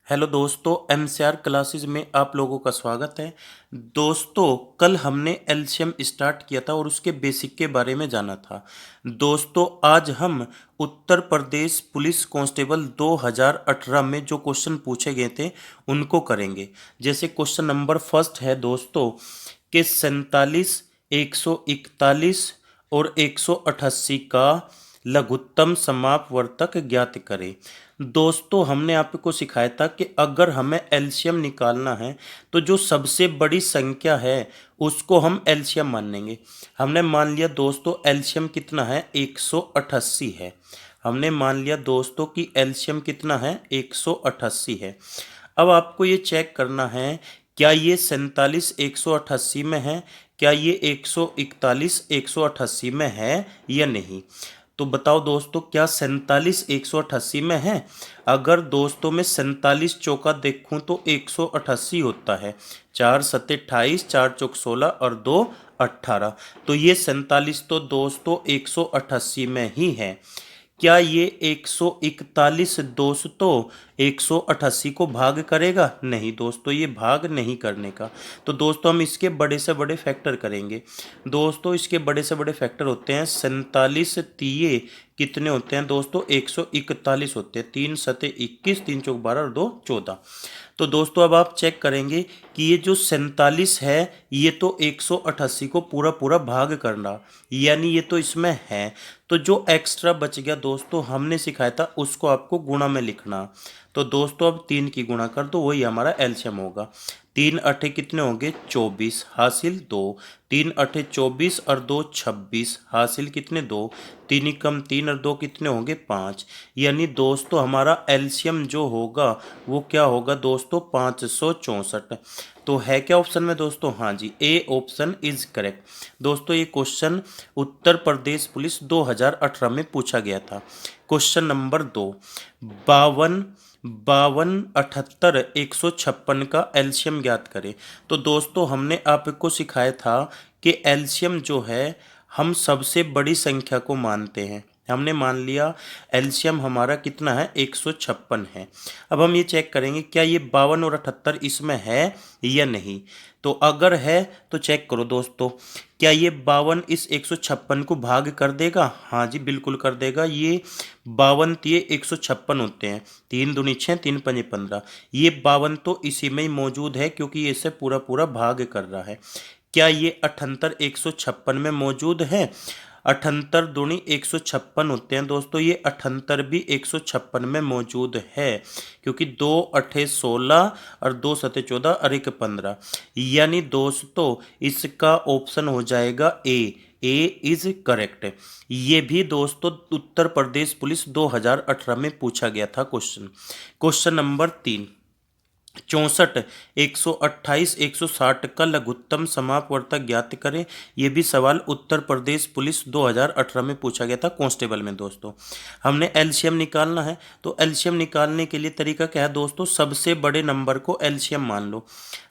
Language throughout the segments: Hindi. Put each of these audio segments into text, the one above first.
हेलो दोस्तों, एमसीआर क्लासेस में आप लोगों का स्वागत है। दोस्तों, कल हमने एलसीएम स्टार्ट किया था और उसके बेसिक के बारे में जाना था। दोस्तों, आज हम उत्तर प्रदेश पुलिस कांस्टेबल 2018 में जो क्वेश्चन पूछे गए थे उनको करेंगे। जैसे क्वेश्चन नंबर फर्स्ट है दोस्तों कि 47, 141 और 188 का लघुत्तम समापवर्तक ज्ञात करें। दोस्तों, हमने आपको सिखाया था कि अगर हमें एलसीएम निकालना है तो जो सबसे बड़ी संख्या है उसको हम एलसीएम मान लेंगे। हमने मान लिया दोस्तों एलसीएम कितना है, 188 है। हमने मान लिया दोस्तों कि एलसीएम कितना है, 188 है। अब आपको ये चेक करना है क्या ये 47 188 में है, क्या ये 141 188 में है या नहीं। तो बताओ दोस्तों, क्या 47 188 में है। अगर दोस्तों में 47 चौका देखूं तो 188 होता है। 4 सत्ते 28, 4 चौक 16 और 2 18। तो ये 47 तो दोस्तों 188 में ही है। क्या ये 141 दोस्तों 188 को भाग करेगा? नहीं दोस्तों, ये भाग नहीं करने का। तो दोस्तों हम इसके बड़े से बड़े फैक्टर करेंगे। दोस्तों इसके बड़े से बड़े फैक्टर होते हैं 47 तिये कितने होते हैं दोस्तों, 141 होते हैं। 3 सते 21, 3 चौक 12 और 2 14। तो दोस्तों अब आप चेक करेंगे कि ये जो 47 है ये तो 188 को पूरा पूरा भाग करना, यानी ये तो इसमें है। तो जो एक्स्ट्रा बच गया दोस्तों हमने सिखाया था उसको आपको गुणा में लिखना। तो दोस्तों अब 3 की गुणा कर दो, वही हमारा एलसीएम होगा। 3 अठे कितने होंगे, 24 हासिल 2। 3 अठे 24 और 2 26 हासिल कितने, 2। 3 कम 3 और 2 कितने होंगे, 5। यानी दोस्तों हमारा एलसीएम जो होगा वो क्या होगा दोस्तों, 564। तो है क्या ऑप्शन में दोस्तों, हाँ जी, ए ऑप्शन इज करेक्ट। दोस्तों ये क्वेश्चन उत्तर प्रदेश पुलिस 2018 में पूछा गया था। क्वेश्चन नंबर 2, 52 52 78 156 का एलसीएम ज्ञात करें। तो दोस्तों हमने आपको सिखाया था कि एलसीएम जो है हम सबसे बड़ी संख्या को मानते हैं। हमने मान लिया एलसीएम हमारा कितना है, 156 है। अब हम ये चेक करेंगे क्या ये 52 और 78 इसमें है या नहीं। तो अगर है तो चेक करो दोस्तों, क्या ये 52 इस 156 को भाग कर देगा? हाँ जी बिल्कुल कर देगा। ये 52 तिये 156 होते हैं। 3 दूनी 6, 3 पंजे 15। ये 52 तो इसी में ही मौजूद है क्योंकि ये इसे पूरा पूरा भाग कर रहा है। क्या ये 78 156 में मौजूद है? 78 दूनी 156 होते हैं दोस्तों, ये 78 भी 156 में मौजूद है क्योंकि 2 अठे 16 और 2 सते 14 और 1 15। यानी दोस्तों इसका ऑप्शन हो जाएगा ए। ए इज करेक्ट। ये भी दोस्तों उत्तर प्रदेश पुलिस 2018 में पूछा गया था क्वेश्चन। क्वेश्चन नंबर 3, 64 128 160 का लघुत्तम समापवर्तक ज्ञात करें। यह भी सवाल उत्तर प्रदेश पुलिस 2018 में पूछा गया था कांस्टेबल में। दोस्तों हमने एलसीएम निकालना है तो एलसीएम निकालने के लिए तरीका क्या है दोस्तों, सबसे बड़े नंबर को एलसीएम मान लो।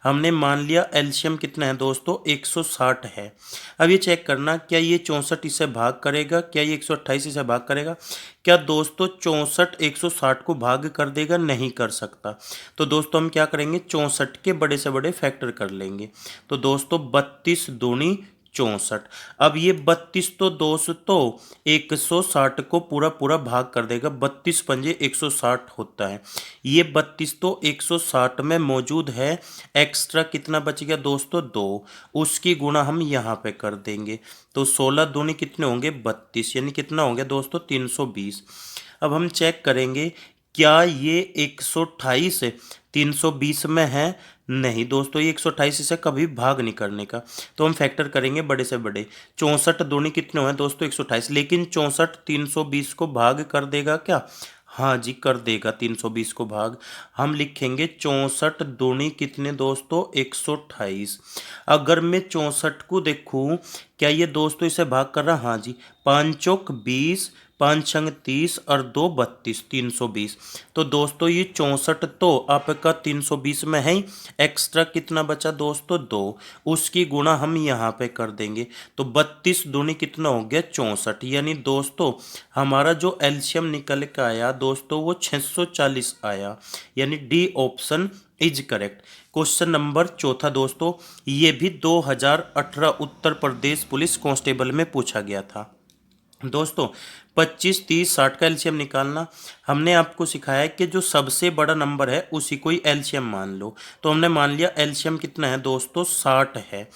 हमने मान लिया एलसीएम कितना है दोस्तों, 160 है। अब ये चेक करना क्या ये 64 इससे भाग करेगा, क्या ये 128 इसे भाग करेगा। क्या दोस्तों 64 160 को भाग कर देगा? नहीं कर सकता। तो दोस्तों हम क्या करेंगे, 64 के बड़े से बड़े फैक्टर कर लेंगे। तो दोस्तों 32 दूनी 64। अब ये 32 तो दोस्तों 160 को पूरा पूरा भाग कर देगा। 32 पंजे 160 होता है। ये 32 तो 160 में मौजूद है। एक्स्ट्रा कितना बच गया दोस्तों, 2। उसकी गुणा हम यहाँ पे कर देंगे। तो 16 दूनी कितने होंगे, 32। यानी कितना हो गया दोस्तों, 320। अब हम चेक करेंगे क्या ये 128 320 में है? नहीं दोस्तों, ये 128 से कभी भाग नहीं करने का। तो हम फैक्टर करेंगे बड़े से बड़े। 64 दूनी कितने हुए दोस्तों, 128। लेकिन 64 320 को भाग कर देगा क्या? हाँ जी कर देगा 320 को भाग। हम लिखेंगे 64 दूनी कितने दोस्तों, 128। अगर मैं 64 को देखूं क्या ये दोस्तों इसे भाग कर रहा? हाँ जी, 5 चौक 20, 5 छंग 30 और 2 32, 320। तो दोस्तों ये 64 तो आपका 320 में है ही, एक्स्ट्रा कितना बचा दोस्तों 2, उसकी गुणा हम यहाँ पे कर देंगे। तो 32 दूनी कितना हो गया 64, यानी दोस्तों हमारा जो एलसीएम निकल के आया दोस्तों वो 640 आया, यानी D option is correct. Question number चौथा दोस्तों, ये भी 2018 उत्तर प्रदेश पुलिस कांस्टेबल में पूछा गया था। दोस्तों 25, 30, 60 का एलसीएम निकालना हमने आपको सिखाया है कि जो सबसे बड़ा नंबर है उसी को ही एलसीएम मान लो। तो हमने मान लिया एलसीएम कितना है दोस्तों 60 है।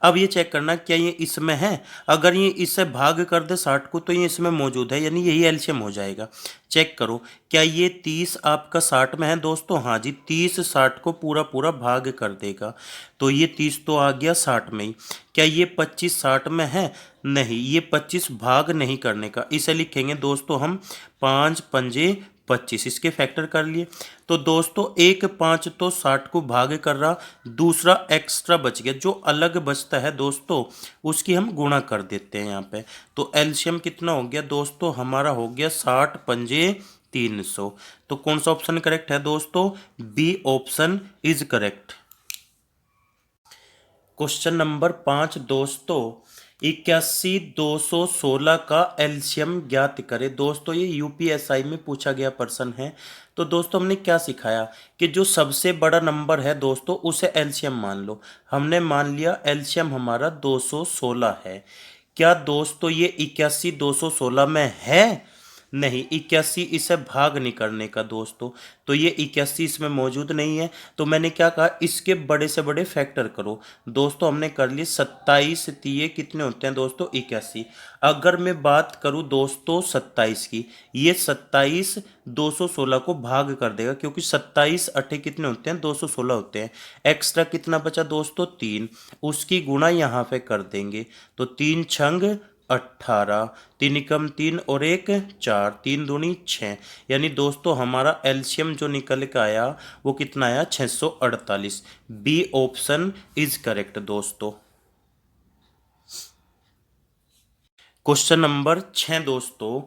अब ये चेक करना क्या ये इसमें है, अगर ये इससे भाग कर दे 60 को तो ये इसमें मौजूद है, यानी यही एलसीएम हो जाएगा। चेक करो क्या ये 30 आपका 60 में है दोस्तों, हाँ जी 30 60 को पूरा पूरा भाग कर देगा, तो ये 30 तो आ गया 60 में ही। क्या ये 25 60 में है, नहीं ये 25 भाग नहीं करने का, इसे लिखेंगे दोस्तों हम 5 पंजे 25, इसके फैक्टर कर लिए। तो दोस्तों एक 5 तो 60 को भाग कर रहा, दूसरा एक्स्ट्रा बच गया, जो अलग बचता है दोस्तों उसकी हम गुणा कर देते हैं यहाँ पे। तो एलसीएम कितना हो गया दोस्तों हमारा हो गया 60 पंजे 300। तो कौन सा ऑप्शन करेक्ट है दोस्तों, B option is correct. Question number 5 दोस्तों, 81,216 का एलसीएम ज्ञात करें। दोस्तों ये यूपीएसआई में पूछा गया प्रश्न है। तो दोस्तों हमने क्या सिखाया कि जो सबसे बड़ा नंबर है दोस्तों उसे एलसीएम मान लो। हमने मान लिया एलसीएम हमारा 216 है। क्या दोस्तों ये 81,216 में है, नहीं 81 इसे भाग नहीं करने का दोस्तों, तो ये 81 इसमें मौजूद नहीं है। तो मैंने क्या कहा इसके बड़े से बड़े फैक्टर करो। दोस्तों हमने कर लिए 27 तिये कितने होते हैं दोस्तों 81। अगर मैं बात करूं दोस्तों 27 की, ये 27 216 को भाग कर देगा, क्योंकि 27 अठे कितने होते हैं 216 होते हैं। एक्स्ट्रा कितना बचा दोस्तों 3, उसकी गुणा यहाँ पे कर देंगे। तो 3 छंग 18, 3 एकम 3 और 1 4, 3 दूनी 6, यानी दोस्तों हमारा एलसीएम जो निकल के आया वो कितना आया 648। बी ऑप्शन इज करेक्ट दोस्तों। क्वेश्चन नंबर 6 दोस्तों,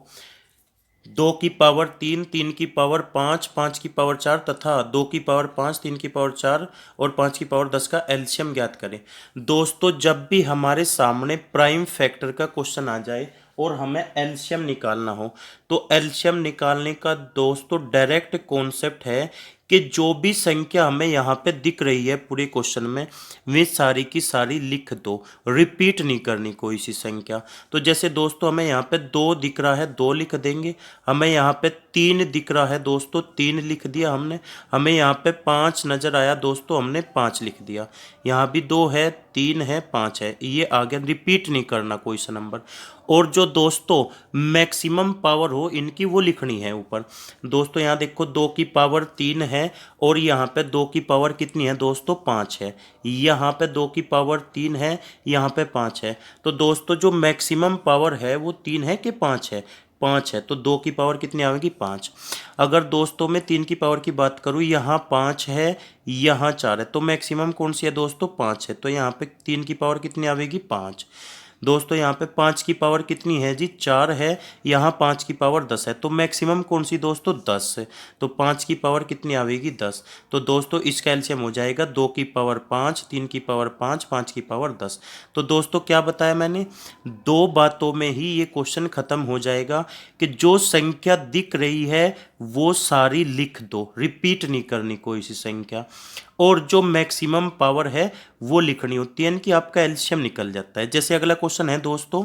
2 की पावर 3, 3 की पावर 5, 5 की पावर 4 तथा 2 की पावर 5, 3 की पावर 4 और 5 की पावर 10 का एलसीएम ज्ञात करें। दोस्तों जब भी हमारे सामने प्राइम फैक्टर का क्वेश्चन आ जाए और हमें एलसीएम निकालना हो, तो एलसीएम निकालने का दोस्तों डायरेक्ट कॉन्सेप्ट है कि जो भी संख्या हमें यहाँ पे दिख रही है पूरे क्वेश्चन में वे सारी की सारी लिख दो, रिपीट नहीं करनी कोई सी संख्या। तो जैसे दोस्तों हमें यहाँ पे 2 दिख रहा है 2 लिख देंगे, हमें यहाँ पे 3 दिख रहा है दोस्तों 3 लिख दिया हमने, हमें यहाँ पे 5 नज़र आया दोस्तों हमने 5 लिख दिया, यहाँ भी 2 है 3 है 5 है, ये आ गया। रिपीट नहीं करना कोई सा नंबर। और जो दोस्तों मैक्सिमम पावर हो इनकी वो लिखनी है ऊपर। दोस्तों यहाँ देखो 2 की पावर 3 है और यहाँ पे 2 की पावर कितनी है दोस्तों 5 है, यहाँ पे 2 की पावर 3 है, यहाँ पे 5 है। तो दोस्तों जो मैक्सिमम पावर है वो 3 है कि 5 है, 5 है। तो 2 की पावर कितनी आएगी 5। अगर दोस्तों मैं 3 की पावर की बात करूँ, यहाँ 5 है यहाँ 4 है, तो मैक्सिमम कौन सी है दोस्तों 5 है, तो यहाँ पे 3 की पावर कितनी आएगी 5। दोस्तों यहाँ पे 5 की पावर कितनी है जी 4 है, यहाँ 5 की पावर 10 है, तो मैक्सिमम कौन सी दोस्तों 10 है, तो 5 की पावर कितनी आएगी 10। तो दोस्तों इसका एलसीएम हो जाएगा 2 की पावर 5, 3 की पावर 5, 5 की पावर 10। तो दोस्तों क्या बताया मैंने, 2 बातों में ही ये क्वेश्चन खत्म हो जाएगा कि जो संख्या दिख रही है वो सारी लिख दो, रिपीट नहीं करनी कोई सी संख्या, और जो मैक्सिमम पावर है वो लिखनी होती है, इनकी आपका एलसीएम निकल जाता है। जैसे अगला क्वेश्चन है दोस्तों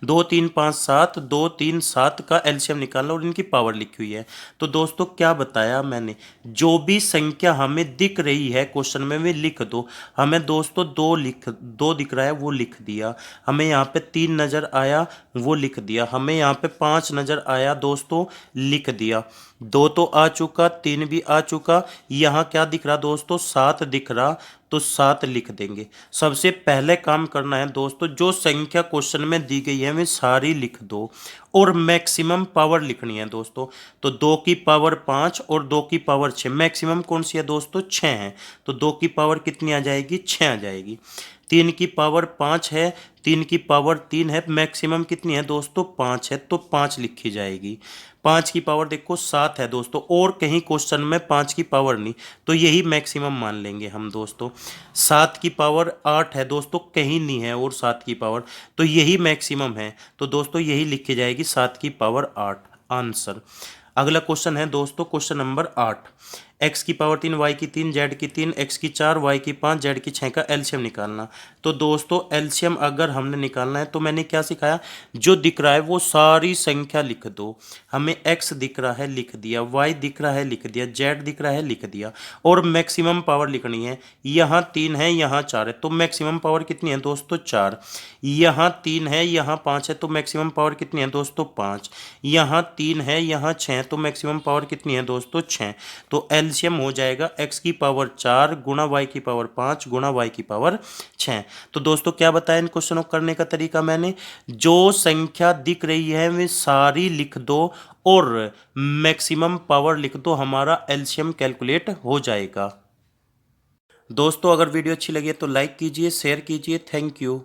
2 3 5 7, 2 3 7 का एलसीएम निकालना और इनकी पावर लिखी हुई है। तो दोस्तों क्या बताया मैंने, जो भी संख्या हमें दिख रही है क्वेश्चन में वे लिख दो। हमें दोस्तों 2 दिख रहा है वो लिख दिया, हमें यहाँ पे 3 नज़र आया वो लिख दिया, हमें यहाँ पे 5 नज़र आया दोस्तों लिख दिया, 2 तो आ चुका 3 भी आ चुका, यहाँ क्या दिख रहा दोस्तों 7 दिख रहा, तो 7 लिख देंगे। सबसे पहले काम करना है दोस्तों जो संख्या क्वेश्चन में दी गई है वे सारी लिख दो और मैक्सिमम पावर लिखनी है दोस्तों। तो 2 की पावर 5 और 2 की पावर 6, मैक्सिमम कौन सी है दोस्तों 6 है, तो 2 की पावर कितनी आ जाएगी 6 आ जाएगी। 3 की पावर 5 है, 3 की पावर 3 है, मैक्सिमम कितनी है दोस्तों 5 है, तो 5 लिखी जाएगी। 5 की पावर देखो 7 है दोस्तों, और कहीं क्वेश्चन में 5 की पावर नहीं, तो यही मैक्सिमम मान लेंगे हम दोस्तों। 7 की पावर 8 है दोस्तों, कहीं नहीं है और 7 की पावर, तो यही मैक्सिमम है, तो दोस्तों यही लिखी जाएगी 7 की पावर 8 आंसर। अगला क्वेश्चन है दोस्तों क्वेश्चन नंबर 8। एक्स की पावर 3, वाई की 3, जेड की 3, एक्स की 4, वाई की 5, जेड की 6 का एलसीएम निकालना। तो दोस्तों एलसीएम अगर हमने निकालना है तो मैंने क्या सिखाया, जो दिख रहा है वो सारी संख्या लिख दो। हमें एक्स दिख रहा है लिख दिया, वाई दिख रहा है लिख दिया, जेड दिख रहा है लिख दिया, और मैक्सिमम पावर लिखनी है। यहाँ 3 है, यहाँ 4 है, तो मैक्सिमम पावर कितनी है दोस्तों 4। यहाँ 3 है, यहाँ 5 है, तो मैक्सिमम पावर कितनी है दोस्तों 5। यहाँ 3 है, यहाँ 6 है, तो मैक्सिमम पावर कितनी है दोस्तों 6। तो एलसीएम हो जाएगा एक्स की पावर 4 गुणा वाई की पावर 5 गुणा वाई की पावर 6। तो दोस्तों क्या बताया इन क्वेश्चनों को करने का तरीका मैंने, जो संख्या दिख रही है वे सारी लिख दो और मैक्सिमम पावर लिख दो, हमारा एलसीएम कैलकुलेट हो जाएगा। दोस्तों अगर वीडियो अच्छी लगी है तो लाइक कीजिए, शेयर कीजिए। Thank you.